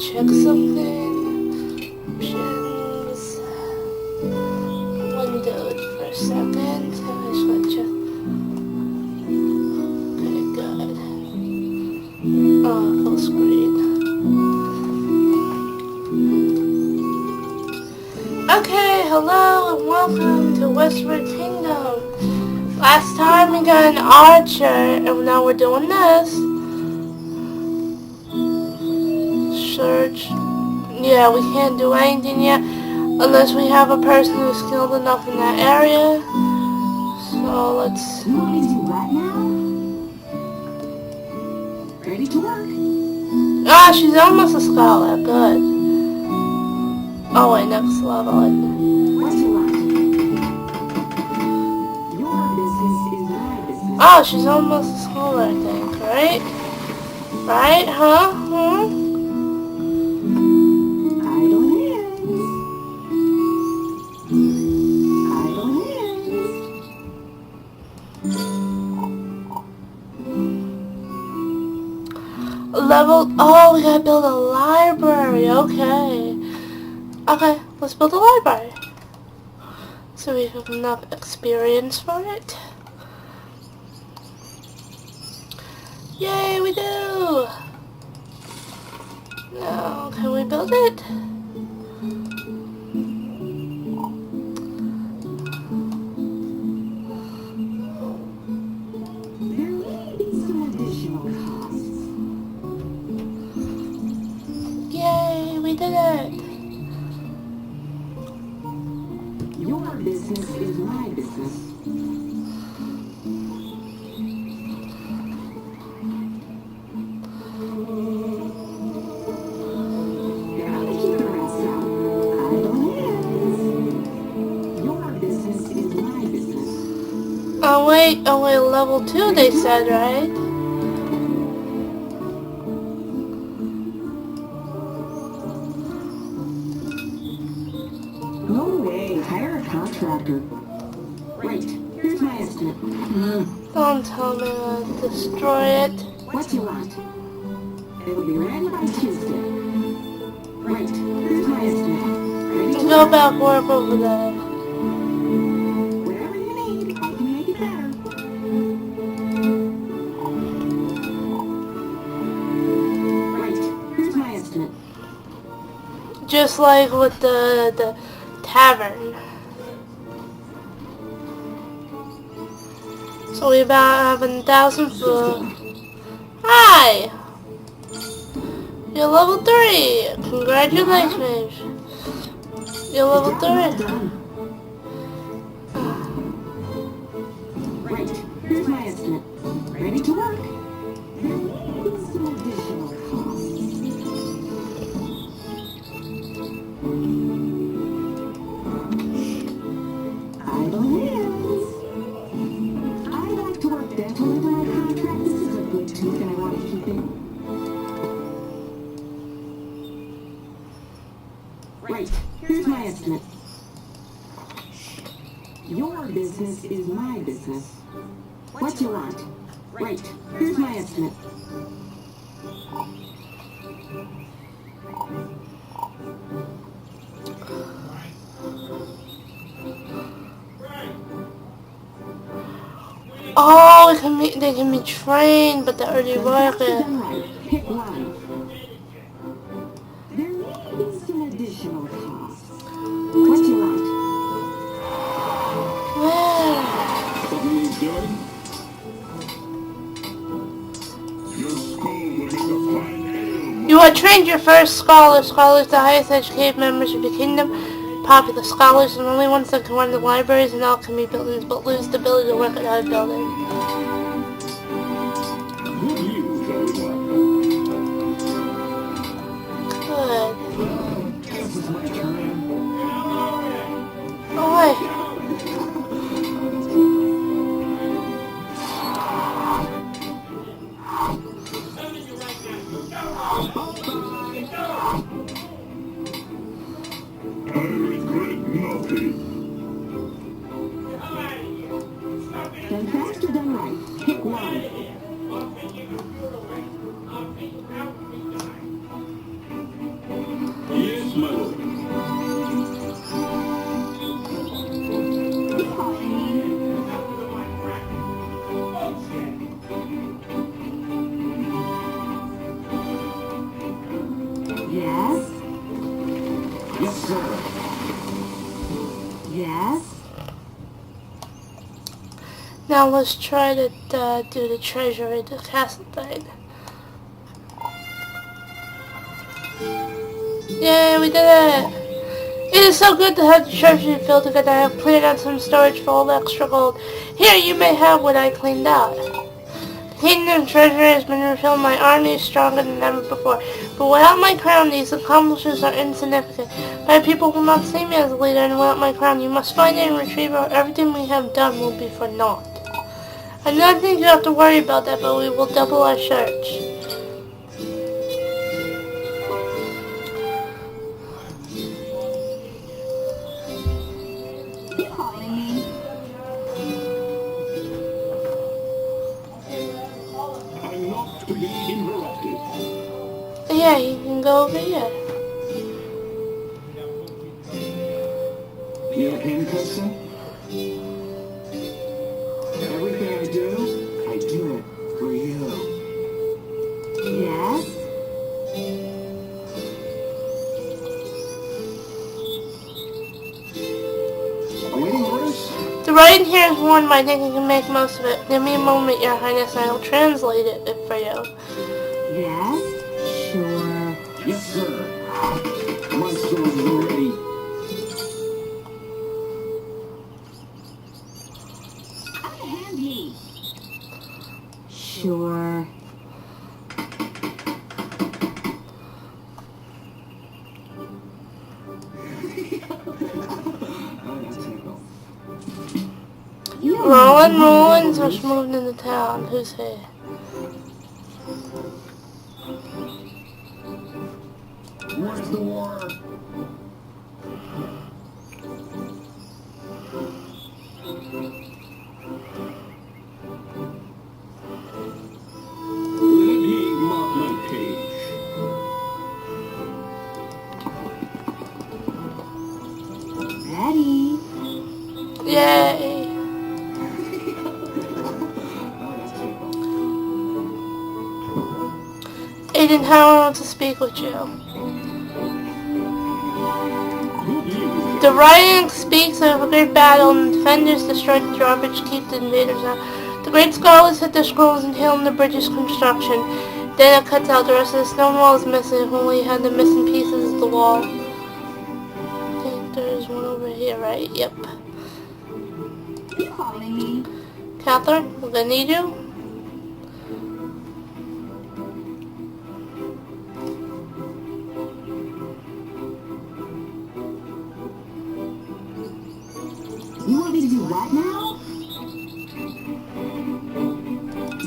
check something. Options. Windowed for a second. I just want to check. Okay, good. Oh, full screen. Okay, hello and welcome to Westward Kingdom. Last time we got an archer, and now we're doing this. Search. Yeah, we can't do anything yet unless we have a person who's skilled enough in that area. So let's... You want me to do what now? Ready to work. Ah, she's almost a scholar. Good. Oh wait, next level. What you want? Your business is my business. Oh, she's almost a scholar, I think, right? Right? Huh? Huh? Idle hands. Idle hands. Level... Oh, we gotta build a library. Okay. Okay, let's build a library. So we have enough experience for it. Yay, we do! Now, can we build it? There may be some additional costs. Yay, we did it! Your business is my business. Gotta keep the rest out. Idle hands. Your business is my business. Oh wait, level 2 they said, right? No way. Hire a contractor. Right. Here's my estimate. Don't tell me to destroy it. What you want? It'll be ready by Tuesday. Right. Here's my estimate. Ready to Go back work over there. Whatever you need, I can make it better. Right. Here's my estimate. Just like with the tavern. So we about have 1,000 food. Hi! You're level 3! Congratulations! You're level 3. Right. Here's my estimate. Ready to work. There may be some additional costs. Idle hands. I like to work dental under my contract. This is a good tooth and I want to keep it. Right. Here's my estimate. Your business is my business. What you want? Right. Here's my estimate. Oh, they can be trained, but they're already working. Pick one. There may be some additional costs. What you want? Where? What are you doing? Your school will need to find you. You are trained your first scholar. Scholars, the highest educated members of the kingdom. Popular scholars and only ones that can run the libraries and alchemy buildings, but lose the ability to work at other buildings. Good news, everyone. Good. This is my turn. Oh wait. I regret nothing. Then faster than right. Pick one. Yes, my lord. Yes? Yes, sir. Yes? Now let's try to do the treasury, the castle thing. Yay, we did it! It is so good to have the treasury filled again. I have cleared out some storage for all the extra gold. Here, you may have what I cleaned out. The kingdom treasury has been refilled. My army is stronger than ever before. But without my crown, these accomplishments are insignificant. My people will not see me as a leader, and without my crown, you must find it and retrieve it. Everything we have done will be for naught. I don't think you have to worry about that, but we will double our search. You calling me? I'm not to be interrupted. Yeah, you can go over here. You handcuffs him? Everything I do it for you. Yes? Awaiting orders? The writing here is worn, but I think I can make most of it. Give me a moment, Your Highness, and I will translate it for you. Yes? Sure. Yes, sir. My sword is ready. Hand me. Sure. Rollins was moved into town. Who's here? Where's the war? Let me mark my page. Ready. Yay! Aiden, how I want to speak with you. The writing speaks of a great battle, and the defenders destroyed the drawbridge to keep the invaders out. The great scholars hit their scrolls and hailed the bridge's construction. Then it cuts out. The rest of the stone wall is missing. If only had the missing pieces of the wall. I think there's one over here, right? Yep. You calling me? Catherine, we're gonna need you. You want me to do what now?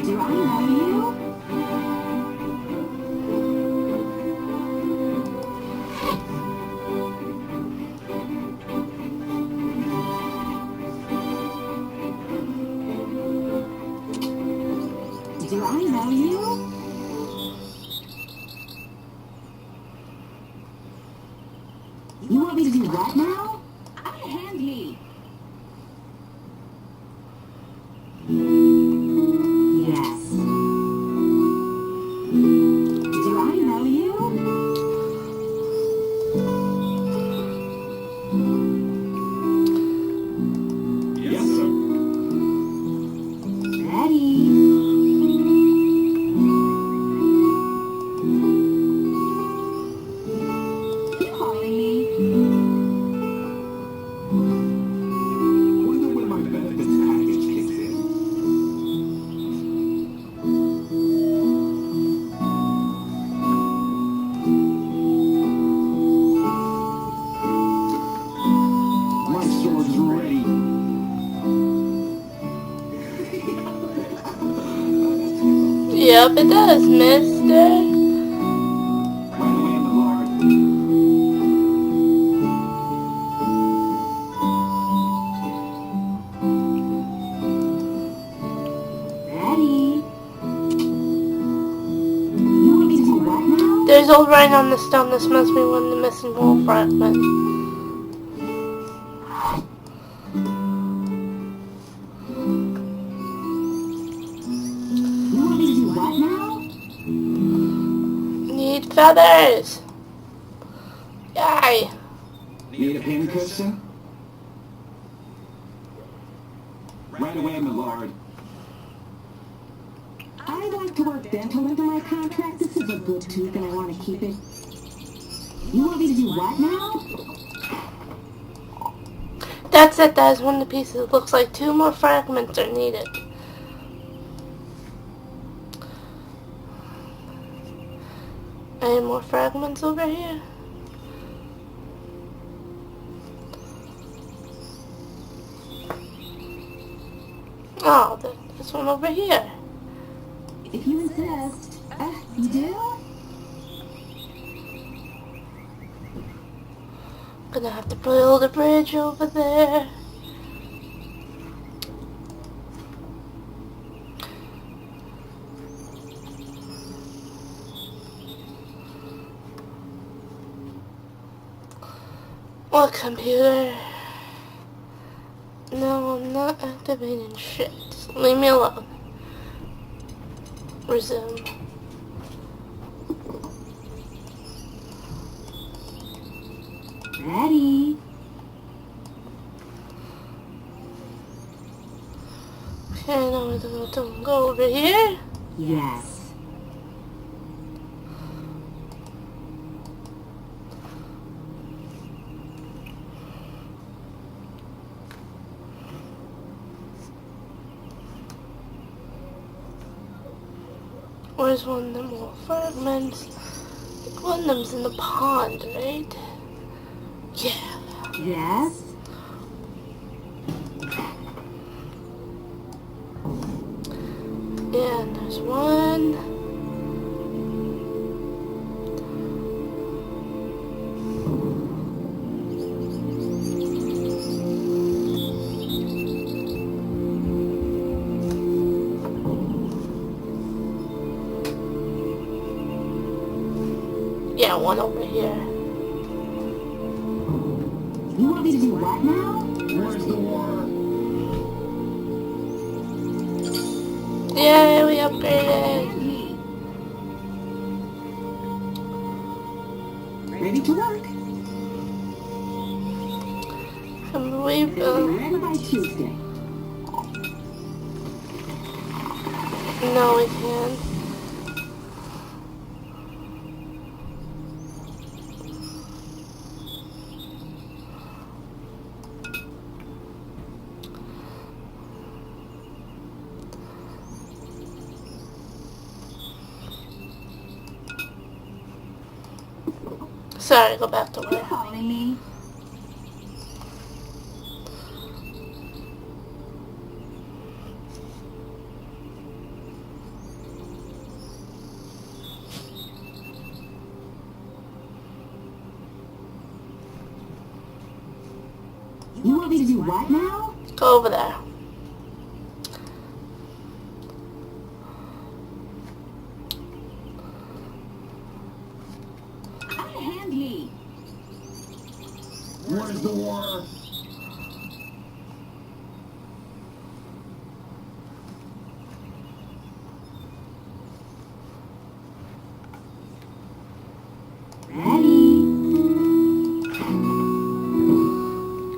Do I know you? Do I know you? You want me to do what now? Hand me. Yes. Do I know you? Yes, sir. Ready. You calling me? Wonder when my benefits package kicks in. My sword is ready. Yep, it does, mister. Right away, my lord. Ready. You want me to do what now? There's old writing on the stone. This must be one of the missing wall fragments. You want me to do what now? Need feathers! Yay! Need a pincushion? Right away, my lord. I'd like to work dental into my contract. This is a good tooth and I want to keep it. You want me to do what now? That's it, that is one of the pieces. It looks like 2 more fragments are needed. Any more fragments over here? Oh, this one over here. If you insist. You do? Gonna have to build a bridge over there. What computer? No, I'm not activating shit. Leave me alone. Resume. Ready. Okay, now we're gonna go over here. Yes. Where's one of them more fragments? One of them's in the pond, right? Yeah. Yes. And there's one. Yeah, one over here. You want me to do what now? Where's the water? Yay, we upgraded. Ready to work. And we've, Ready by Tuesday. no, we can't. Sorry, go back to You work. calling me? You want me to do what now? Go over there. Unhand me. Where's the water? Ready.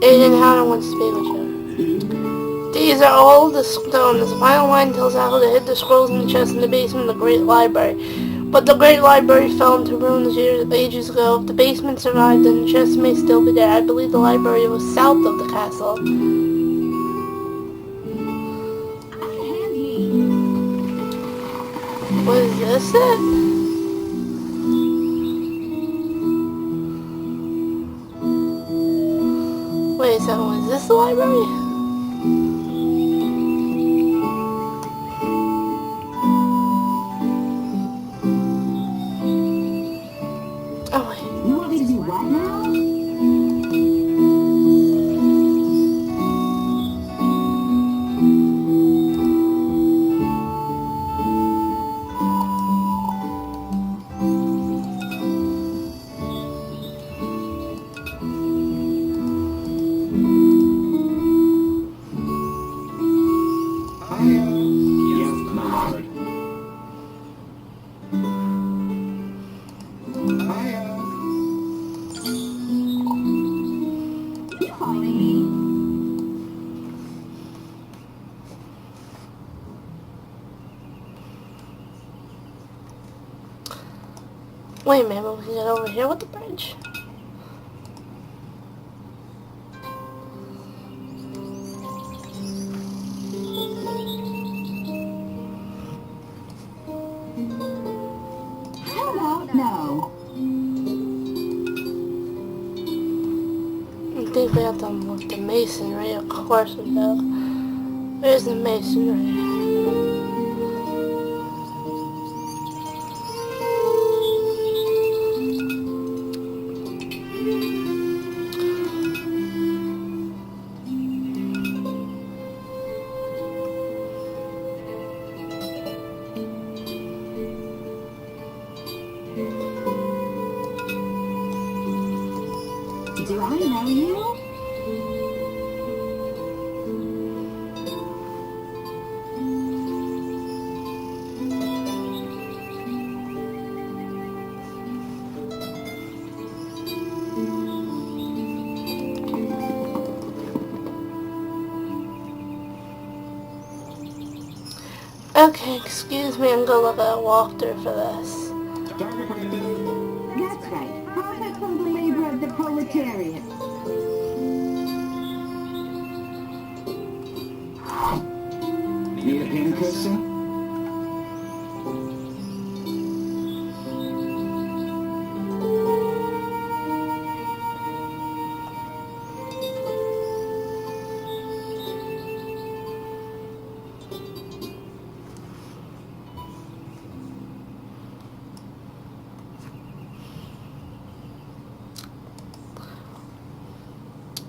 Agent Howard wants to speak with you. These are all the stones. The final line tells how to hid the scrolls in the chest in the basement of the Great Library. But the Great Library fell into ruins ages ago. If the basement survived, then the chest may still be there. I believe the library was south of the castle. Unhand me. Was this it? Wait a second, was this the library? Oh wait. You want me to do what now? Wait, maybe we can get over here with the bridge. How about no? I think we have to unlock the masonry, of course we do. Where's the masonry? Do I know you? Okay, excuse me, I'm gonna look at a walkthrough for this. Target practice. That's right. Profit from the labor of the proletariat. Need a pin cushion?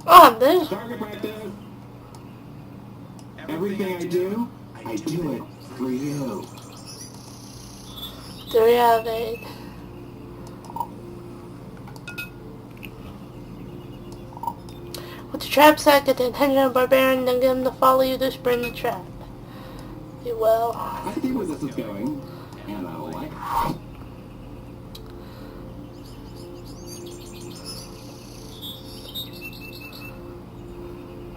Oh, this. Target practice. Everything I do it for you. 3 out of 8. With the trap set, get the attention of Barbarian, then get him to follow you to spring the trap. You will. I see where this is going, and I like it.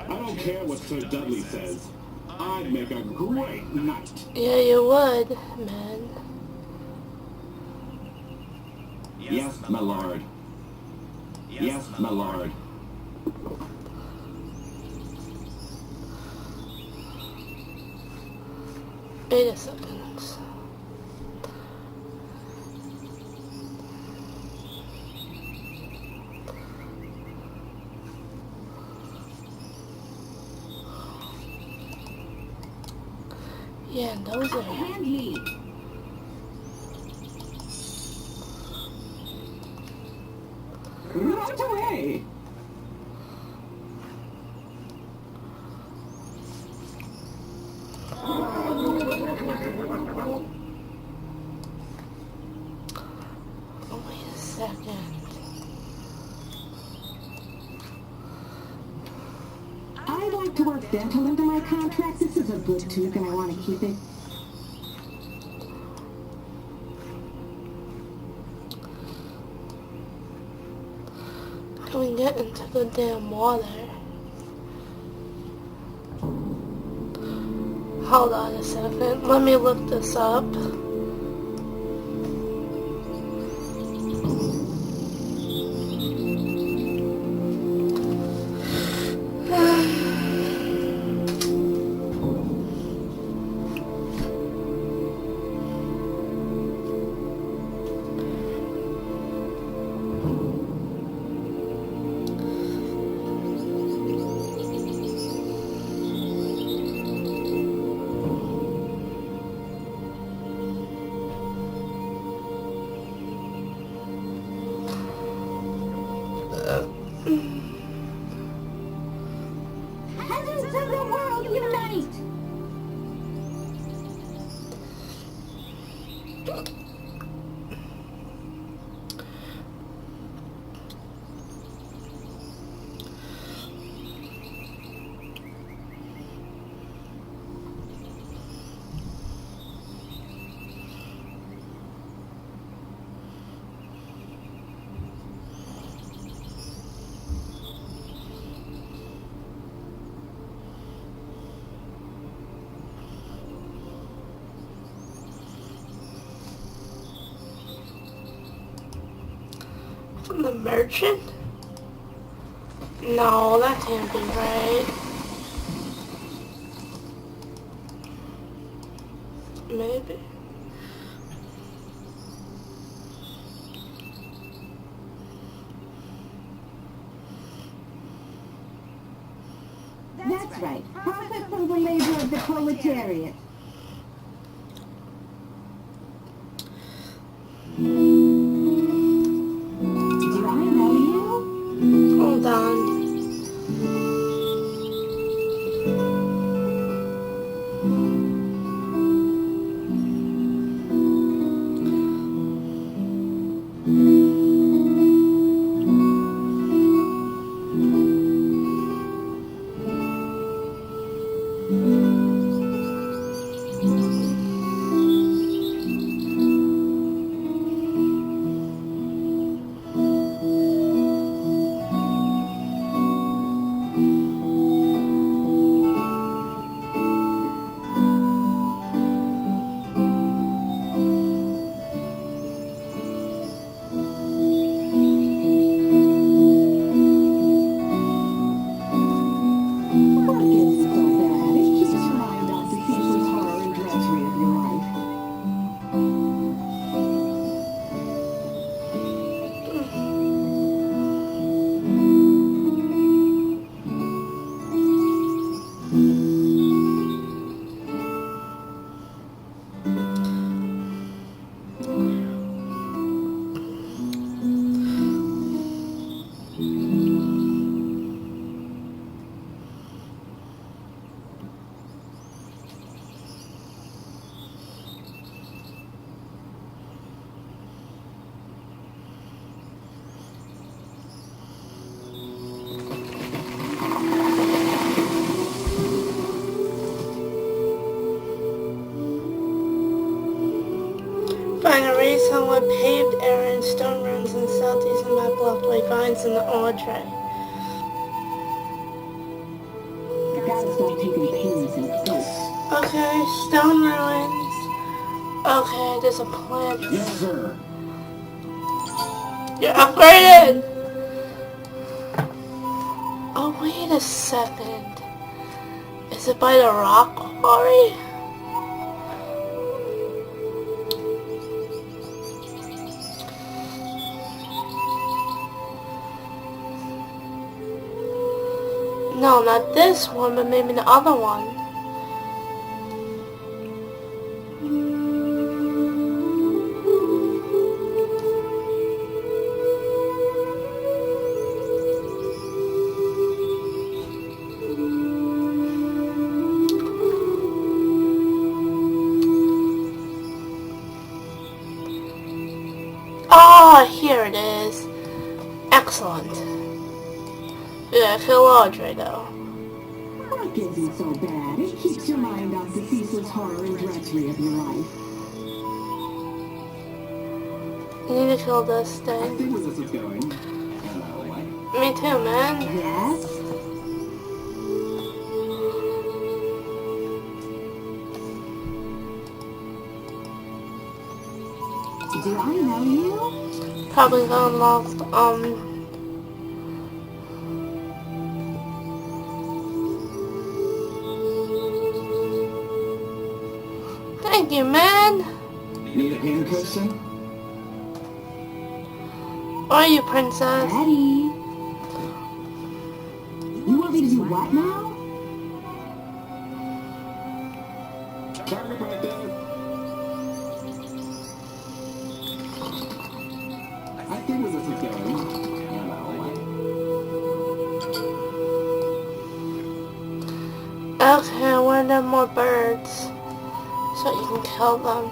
I don't care what Sir Dudley says. I'd make a great knight. Yeah, you would, man. Yes, my lord. Yes, my lord. Wait a second. Yeah, those are... Hand me. Right away! Oh, wait a second. I'd like to work dental into my contract. This is a good tooth and I want to keep it. Can we get into the damn water? Hold on a second. Let me look this up. Peasants of the world unite! The merchant? No, that can't be right. Maybe. That's right. Profit from the labor of the proletariat. Do I know you? Hold on. Find a race on what paved area, stone ruins in the southeast and map blocked by vines in the ore tray. Gotta stop taking pains and pills. Okay, stone ruins. Okay, there's a plant. Yes, sir. You're upgraded! Oh, wait a second. Is it by the rock quarry? No, not this one, but maybe the other one. Ah, here it is. Excellent. Yeah, I feel Audrey though. Work isn't so bad. It keeps your mind off the ceaseless horror and drudgery of your life. You need to kill this I thing. think where this is going. Hello. Me too, man. Yes? Do I know you? Probably gonna unlock, Thank you, man. Need a hand cushion? Where are you, princess? Ready? You want me to do what now? Target right there. I think where this is going. Hello. Okay, I want them more birds. So you can kill them.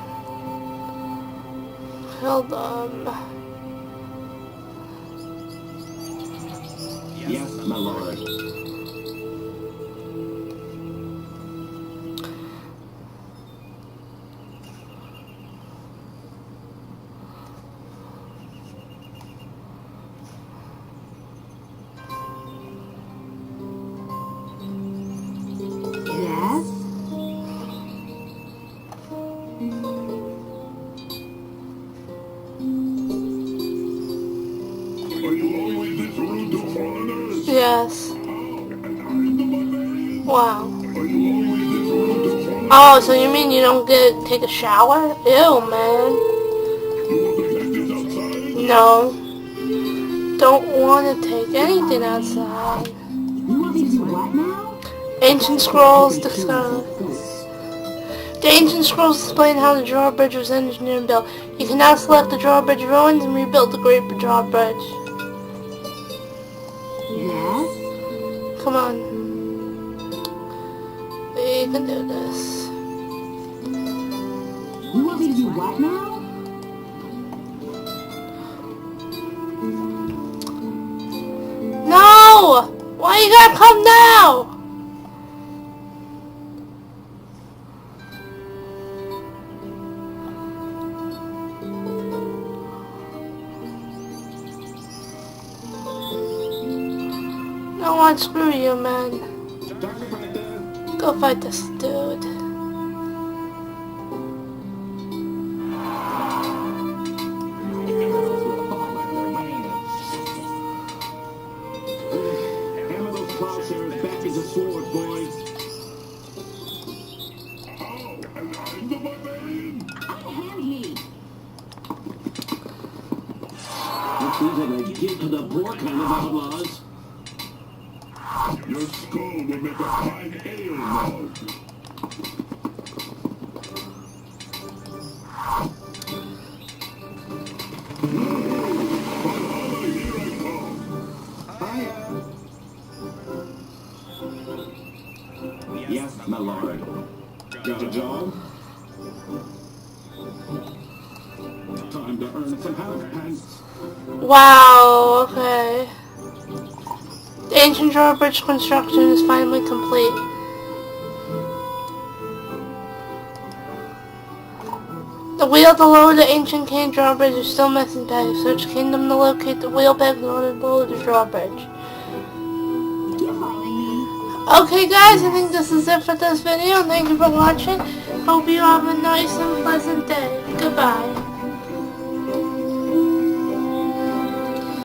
Kill them. Yes, my lord. Yes? Are you always this rude to foreigners? Yes. Oh, and I'm the barbarian? Wow. Are you always this rude to foreigners? Oh, so you mean you don't take a shower? Ew, man. You want the pictures outside? No. Don't want to take anything outside. You want me to do what now? Ancient scrolls discovered. The ancient scrolls explain how the drawbridge was engineered and built. You can now select the drawbridge ruins and rebuild the great drawbridge. Yes? Come on. We can do this. You want me to do what now? No! Why you gotta come now? No one, screw you, man. Go fight this dude. Hammer those plowshares back into swords, boys. Oh, and I'm the barbarian? Unhand me! That seems like a gift to the poor kind of outlaws. Your skull will make a fine ale mug. Yes, my lord. Got a job? Time to earn some house pants. Wow, okay. The ancient drawbridge construction is finally complete. The wheel to lower the ancient cane drawbridge is still missing pegs. Search kingdom to locate the wheel pegs in order to lower the drawbridge. You're following me. Okay guys, I think this is it for this video. Thank you for watching. Hope you have a nice and pleasant day. Goodbye.